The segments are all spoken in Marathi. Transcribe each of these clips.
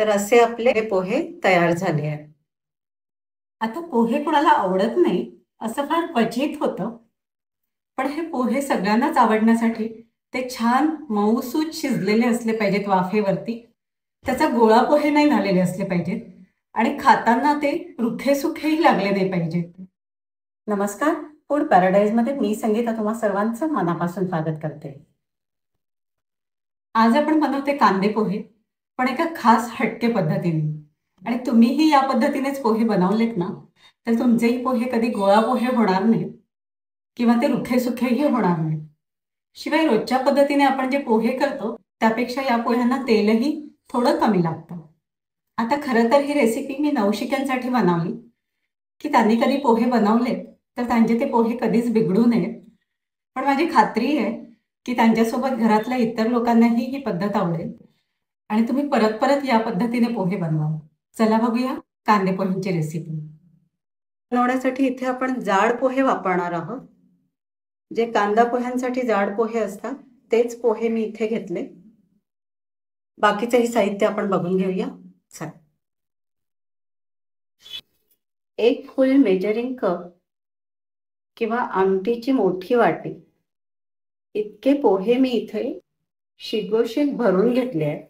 तर असे आपले पोहे तयार झाले आहेत. आता पोहे कोणाला आवडत नाही असं फार क्वचित होतं. पण हे पोहे सगळ्यांनाच आवडण्यासाठी ते छान मऊसूत शिजलेले असले पाहिजेत वाफेवरती. त्याचा गोळा पोहे नाही झालेले असले पाहिजेत आणि खाताना ते रुखेसुखेही लागले नाही पाहिजेत. नमस्कार, फूड पॅराडाईजमध्ये मी संगीता तुम्हा सर्वांचं मनापासून स्वागत करते. आज आपण बनवते कांदे पोहे, पण एका खास हटके पद्धतीने. आणि तुम्हीही या पद्धतीनेच पोहे बनवलेत ना, तर तुमचेही पोहे कधी गोळा पोहे होणार नाहीत किंवा ते रुखेसुखेही होणार नाहीत. शिवाय रोजच्या पद्धतीने आपण जे पोहे करतो त्यापेक्षा या पोह्यांना तेलही थोडं कमी लागतं. आता खरं तर ही रेसिपी मी नवशिक्यांसाठी बनवली की त्यांनी कधी पोहे बनवलेत तर त्यांचे ते पोहे कधीच बिघडू नयेत. पण माझी खात्री आहे की त्यांच्यासोबत घरातल्या इतर लोकांनाही ही पद्धत आवडेल आणि तुम्ही परत परत या पद्धतीने पोहे बनवा. चला बघूया कांदे पोह्यांची रेसिपी. बनवण्यासाठी इथे आपण जाड पोहे वापरणार आहोत. जे कांदा पोह्यांसाठी जाड पोहे असतात तेच पोहे मी इथे घेतले. बाकीचंही साहित्य आपण बघून घेऊया. चला, 1 फुल मेजरिंग कप किंवा आमटीची मोठी वाटी इतके पोहे मी इथे शिगोशीत भरून घेतले आहेत.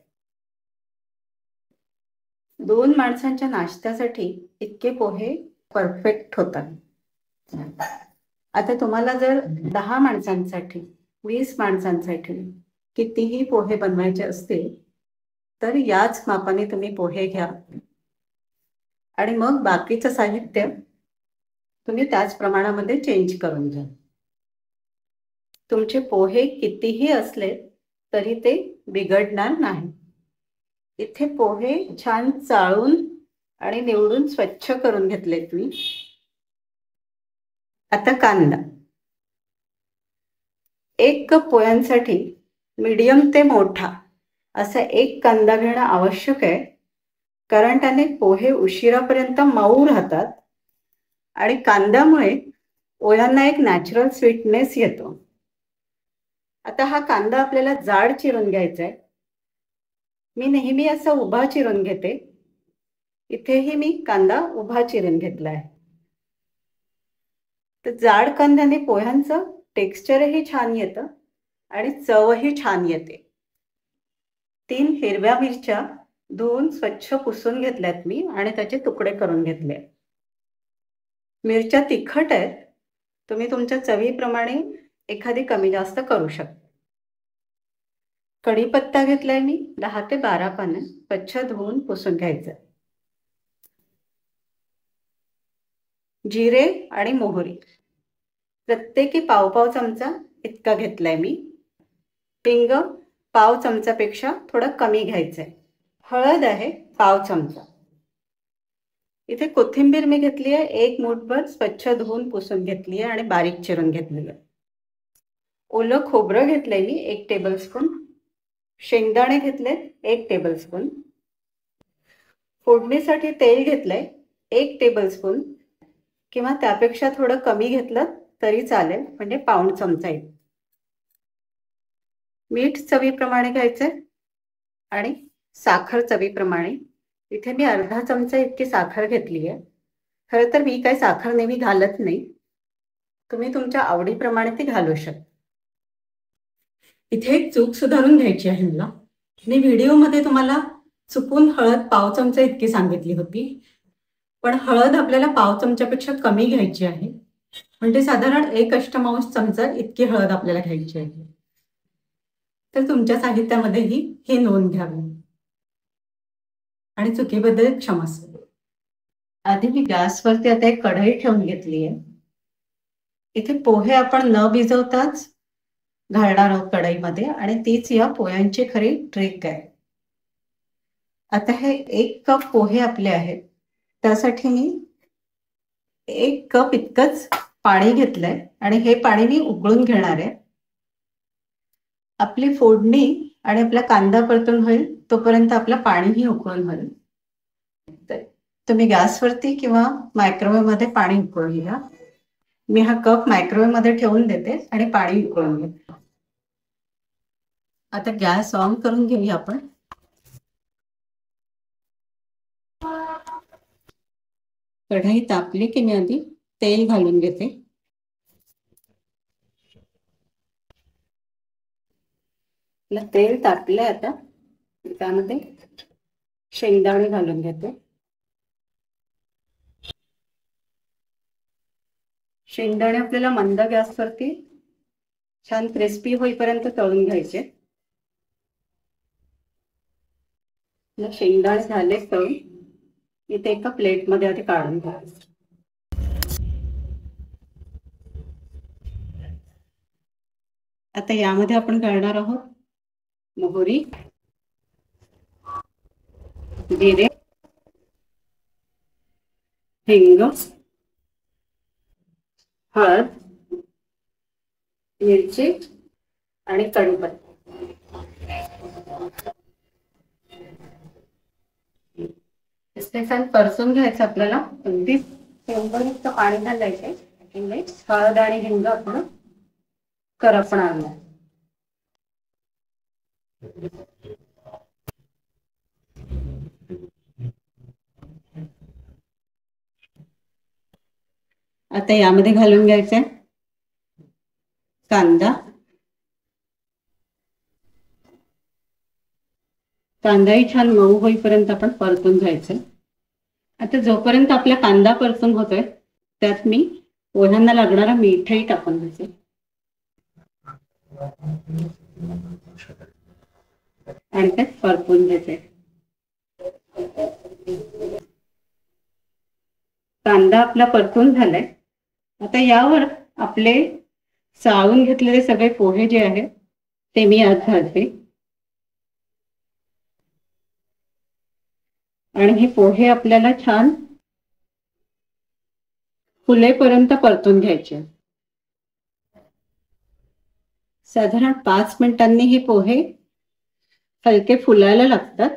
2 माणसांच्या नाश्त्यासाठी इतके पोहे परफेक्ट होतात. आता तुम्हाला जर 10 माणसांसाठी 20 माणसांसाठी कितीही पोहे बनवायचे असतील तर याच मापाने तुम्ही पोहे घ्या आणि मग बाकीचं साहित्य तुम्ही त्याच प्रमाणामध्ये चेंज करून घ्या. तुमचे पोहे कितीही असले तरी ते बिघडणार नाही. इथे पोहे छान चाळून आणि निवडून स्वच्छ करून घेतलेत मी. आता कांदा 1 कप पोह्यांसाठी मीडियम ते मोठा असा 1 कांदा घेणं आवश्यक आहे, कारण त्याने पोहे उशिरापर्यंत मऊ राहतात आणि कांद्यामुळे पोह्यांना एक नॅचरल स्वीटनेस येतो. आता हा कांदा आपल्याला जाड चिरून घ्यायचा आहे. मी नेहमी असा उभा चिरून घेते. इथेही मी कांदा उभा चिरून घेतला आहे. तर जाड कांद्याने पोह्यांचं टेक्स्चरही छान येतं आणि चवही छान येते. 3 हिरव्या मिरच्या धुवून स्वच्छ पुसून घेतल्यात मी आणि त्याचे तुकडे करून घेतले. मिरच्या तिखट आहेत, तुम्ही तुमच्या चवीप्रमाणे एखादी कमी जास्त करू शकता. कढीपत्ता घेतलाय मी 10 ते 12 पानं स्वच्छ धुवून पुसून घ्यायचं. जिरे आणि मोहरी प्रत्येकी पाव चमचा इतका घेतलाय मी. हिंग पाव चमचापेक्षा थोडं कमी घ्यायचंय. हळद आहे पाव चमचा. इथे कोथिंबीर मी घेतली आहे 1 मूठभर स्वच्छ धुवून पुसून घेतली आहे आणि बारीक चिरून घेतली आहे. ओलं खोबरं घेतलंय मी 1 टेबलस्पून. शेंगदाणे घेतलेत 1 टेबलस्पून. फोडणीसाठी तेल घेतलंय 1 टेबलस्पून किंवा त्यापेक्षा थोडं कमी घेतलं तरी चालेल, म्हणजे पाऊण चमचा येईल. मीठ चवीप्रमाणे घ्यायचंय आणि साखर चवीप्रमाणे. इथे मी अर्धा चमचा इतकी साखर घेतली आहे. खरं तर मी काही साखर नेहमी घालत नाही, तुम्ही तुमच्या आवडीप्रमाणे ती घालू शकता. इथे एक चूक सुधारून घ्यायची आहे मला. मी व्हिडिओमध्ये तुम्हाला चुकून हळद पाव चमचा इतकी सांगितली होती, पण हळद आपल्याला पाव चमच्यापेक्षा कमी घ्यायची आहे. म्हणजे साधारण 1 अष्टमांश चमचा इतकी हळद आपल्याला घ्यायची आहे. तर तुमच्या साहित्यामध्येही ही नोंद घ्यावी आणि चुकीबद्दल क्षमस्व. आधी मी गॅसवरती आता एक कढई ठेवून घेतली आहे. इथे पोहे आपण न भिजवताच घालणार आहोत कढईमध्ये आणि तीच या पोह्यांची खरी ट्रिक आहे. आता हे 1 कप पोहे आपले आहेत, त्यासाठी मी 1 कप इतकंच पाणी घेतलंय आणि हे पाणी मी उकळून घेणार आहे. आपली फोडणी आणि आपला कांदा परतून होईल तोपर्यंत आपलं पाणीही उकळून होईल. तर तुम्ही गॅसवरती किंवा मायक्रोवेव्हमध्ये पाणी उकळून घ्या. मी हा कप मायक्रोवेव्हमध्ये ठेवून देते आणि पाणी उकळून घेते. आता गॅस ऑन करून घेऊया आपण. कढई तापली की मी आधी तेल घालून घेते. तेल तापलंय आता. त्यामध्ये शेंगदाणे घालून घेते. शेंगदाणे आपल्याला मंद गॅसवरती छान क्रिस्पी होईपर्यंत तळून घ्यायचे. शेंगदाणे झाले तळून इथे एका प्लेटमध्ये आधी काढून घ्यायचे. आता यामध्ये आपण घालणार आहोत मोहरी, जिरे, हिंग, हळद, मिरची आणि कढीपत्ता. छान परतून घ्यायचं आपल्याला. अगदी थोडंसं पाणी घालायचे. हळद आणि हिंग आपण करपणार नाही. आता यामध्ये घालून घ्यायचंय कांदा. कांदाही छान मऊ होईपर्यंत आपण परतून घ्यायचं. आता जोपर्यंत आपला कांदा परतून होतोय त्यात मी पोह्यांना लागणारा मीठही टाकून घ्यायचे आणि ते परतून घ्यायचे. कांदा आपला परतून झालाय. आता यावर आपले चाळून घेतलेले सगळे पोहे जे आहेत ते मी आज घालते. आणि हे पोहे आपल्याला छान फुलेपर्यंत परतून घ्यायचे. साधारण 5 मिनिटांनी हे पोहे हलके फुलायला लागतात.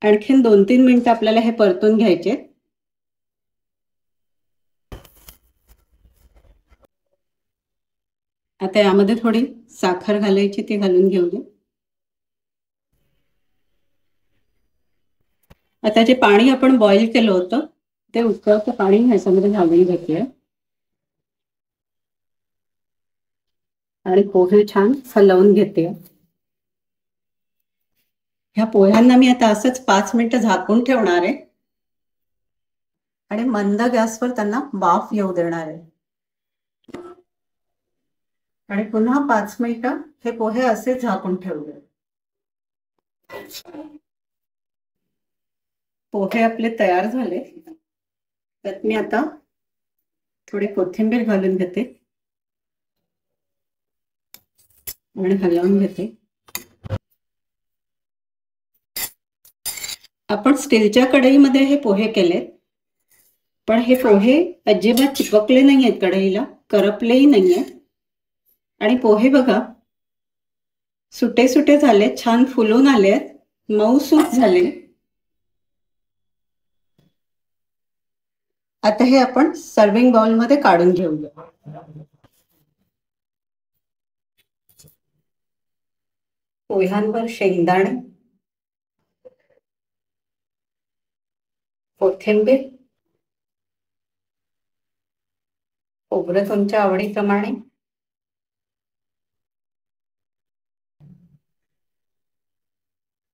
आणखीन 2-3 मिनिटं आपल्याला हे परतून घ्यायचे. आता यामध्ये थोडी साखर घालायची, ती घालून घेऊया. आता जे पाणी आपण बॉईल केलं होतं ते उकळतं पाणी ह्याच्यामध्ये घालून घेतोय आणि पोहे छान हलवून घेते. ह्या पोह्यांना मी आता असंच 5 मिनिटं झाकून ठेवणार आहे आणि मंद गॅसवर त्यांना वाफ येऊ देणार आहे. आणि पुन्हा 5 मिनिटं हे पोहे असे झाकून ठेवले. पोहे आपले तयार झाले. त्यात मी आता थोडी कोथिंबीर घालून घेते आणि हलवून घेते. आपण स्टीलच्या कढईमध्ये हे पोहे केले, पण हे पोहे अजिबात चिपकले नाही आहेत कढईला, करपलेही नाहीये. आणि पोहे बघा सुटे सुटे झाले, छान फुलून आले, मऊसूत झाले. आता हे आपण सर्विंग बाउल मध्ये काढून घेऊया. पोह्यांवर शेंगदाणे, कोथिंबीर, खोबरं तुमच्या आवडीप्रमाणे,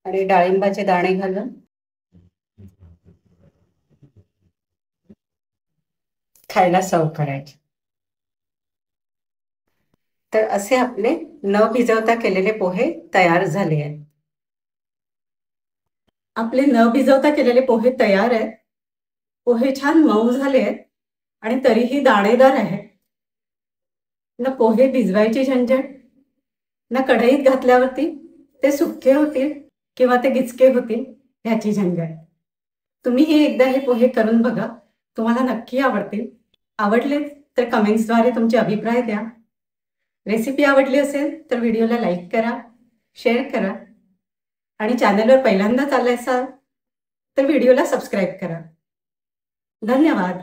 आणि डाळिंबाचे दाणे घालून खायला सर्व करायचे. तर असे आपले न भिजवता केलेले पोहे तयार झाले आहेत. आपले न भिजवता केलेले पोहे तयार आहेत. पोहे छान मऊ झाले आहेत आणि तरीही दाणेदार आहेत. ना पोहे भिजवायची झंझट, ना कढईत घातल्यावरती ते सुके होतील किंवा ते गिचके होतील ह्याची झंझट. तुम्हीही एकदा हे पोहे करून बघा, तुम्हाला नक्की आवडतील. आवडले तर कमेंट्सद्वारे तुमचे अभिप्राय द्या. रेसिपी आवडली असेल तर व्हिडिओला लाईक करा, शेअर करा आणि चॅनलवर पहिल्यांदाच आले असाल तर व्हिडिओला सबस्क्राईब करा. धन्यवाद.